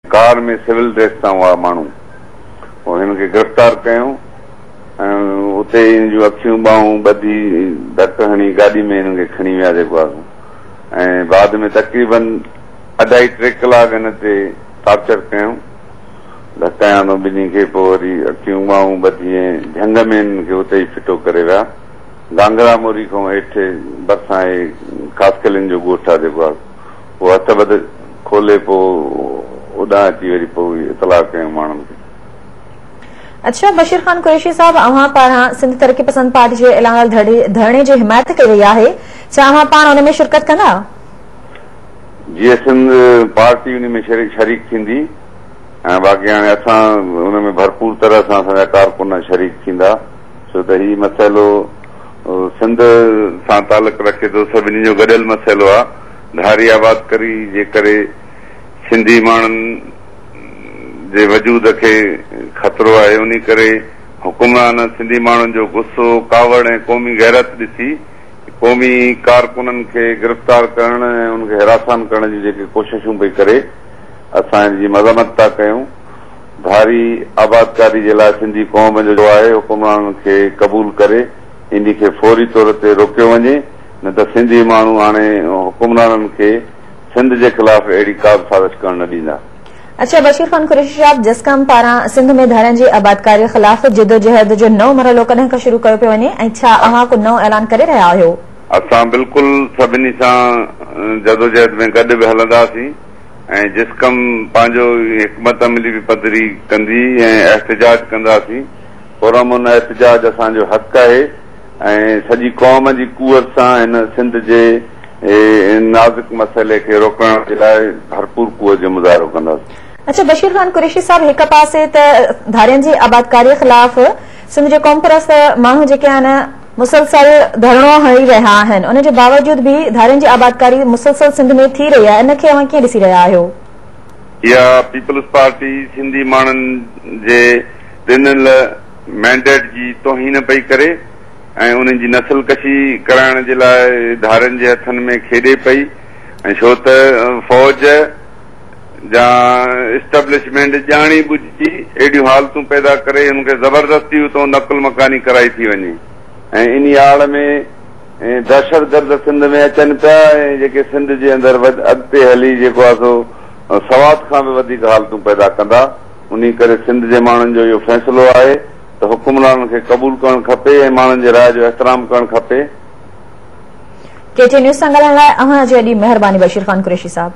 Car में civil dress सां हुआ माण्हू, हिनखे गिरफ़्तार कयूं ऐं उते जूं अखियूं ॿाहूं ॿधी धक हणी गाॾी में हिनखे खणी विया जेको आहे, ऐं बाद में तक़रीबन 2.5-3 कलाक हिन ते टॉर्चर कयूं, धकायां तो ॿिन्ही खे, पोइ वरी अखियूं ॿाहूं ॿधी ऐं झंग में हिनखे उते ई फिटो करे विया। गांगरा मोरी खां हेठि भरिसां ख़ासि किलिन जो ॻोठ आहे जेको आहे, उहो हथ बद खोले पोइ उॾां अची वरी पोइ इतलाह कयूं माण्हुनि खे। अच्छा, बशीर खान कुरैशी साहब, अव्हां पारां सिंध तरक़ी पसंद पार्टी जे ऐलान धरणे जी हिमायत कई वई आहे, छा अव्हां पाण उन में शिरकत कंदा? जीअं सिंध पार्टी उन में शरीक थींदी ऐं बाक़ी हाणे असां उन में भरपूर तरह सां असांजा कारकुन शरीक थींदा, छो त हीउ मसइलो सिंध सां तालुक रखे थो, सभिनी जो गॾियल मसइलो आहे। धारी आबादकारी जे करे सिंधी माण्हुनि जे वजूद खे ख़तरो आहे, उन करे हुकुमरान सिंधी माण्हुनि जो गुस्सो, कावड़ ऐं क़ौमी गैरत ॾिसी क़ौमी कारकुननि खे गिरफ़्तार करण ऐं उनखे हिरासान करण जी जेके कोशिशूं पई करे, असांजी मज़म्मत था कयूं। धारी आबादकारी जे लाइ सिंधी क़ौम जो आहे हुकुमरान खे क़बूल करे इन खे फौरी तौर ते रोकियो वञे, न त सिंधी माण्हू हाणे हुकुमराननि खे सिंध जे ख़िलाफ़ अहिड़ी का बि साज़िश करण न ॾींदा। अच्छा, बशीर खान कुरैशी साहब, जिसकम पारां सिंध में धारनि जी आबादकारी ख़िलाफ़ जिदोजहद जो नओं मरहलो कॾहिं खां शुरू कयो पियो वञे ऐं छा अव्हां को नओं ऐलान करे रहिया आहियो? असां बिल्कुलु सभिनी सां जदोजहद में गॾु बि हलंदासीं ऐं जिसकम पंहिंजो हिकमत अमली बि पधरी कंदी ऐं एहतिजाज कंदासीं। पुरअमन एहतिजाज असांजो हक़ आहे ऐं सॼी क़ौम जी कुवत सां हिन सिंध जे नाज़ुक मसइले खे रोकण जे लाइ भरपूर कुवत जो मुज़ाहिरो कंदासीं। अच्छा, बशीर खान कुरैशी साहब, हिक पासे त धारियुनि जी आबादकारी ख़िलाफ़ सिंध जे क़ौम परस्त माण्हू जेके आहिनि मुसलसल धरणो हणी रहिया आहिनि, उन जे बावजूद भी धारियुनि जी आबादकारी मुसलसल सिंध में थी रही आहे, इनखे अव्हां कीअं ॾिसी रहिया आहियो? इहा पीपल्स पार्टी सिंधी माण्हुनि जे ॾिनल मैंडेट जी तौहीन पई करे ऐं उन्हनि जी नस्ल कशी कराइण जे लाइ धारनि जे हथनि में खेॾे पई, ऐं छो त फौज जा इस्टेब्लिशमेंट ॼाणी बुझी एॾियूं हालतूं पैदा करे हुनखे ज़बरदस्ती उतां नकुल मकानी कराई थी वञे ऐं इन आड़ में दहशतगर्द सिंध में अचनि पिया ऐं जेके सिंध जे अंदरि अॻिते हली जेको आहे सो सवाद खां बि वधीक हालतूं पैदा कंदा। उन करे सिंध जे माण्हुनि जो इहो फ़ैसिलो आहे त हुकुमरान खे क़बूल करणु खपे ऐं माण्हुनि जे राय जो एहतराम करणु खपे। केटी न्यूज़ सां ॻाल्हाइण लाइ अव्हां जी एॾी महिरबानी बशीर खान कुरैशी साहब।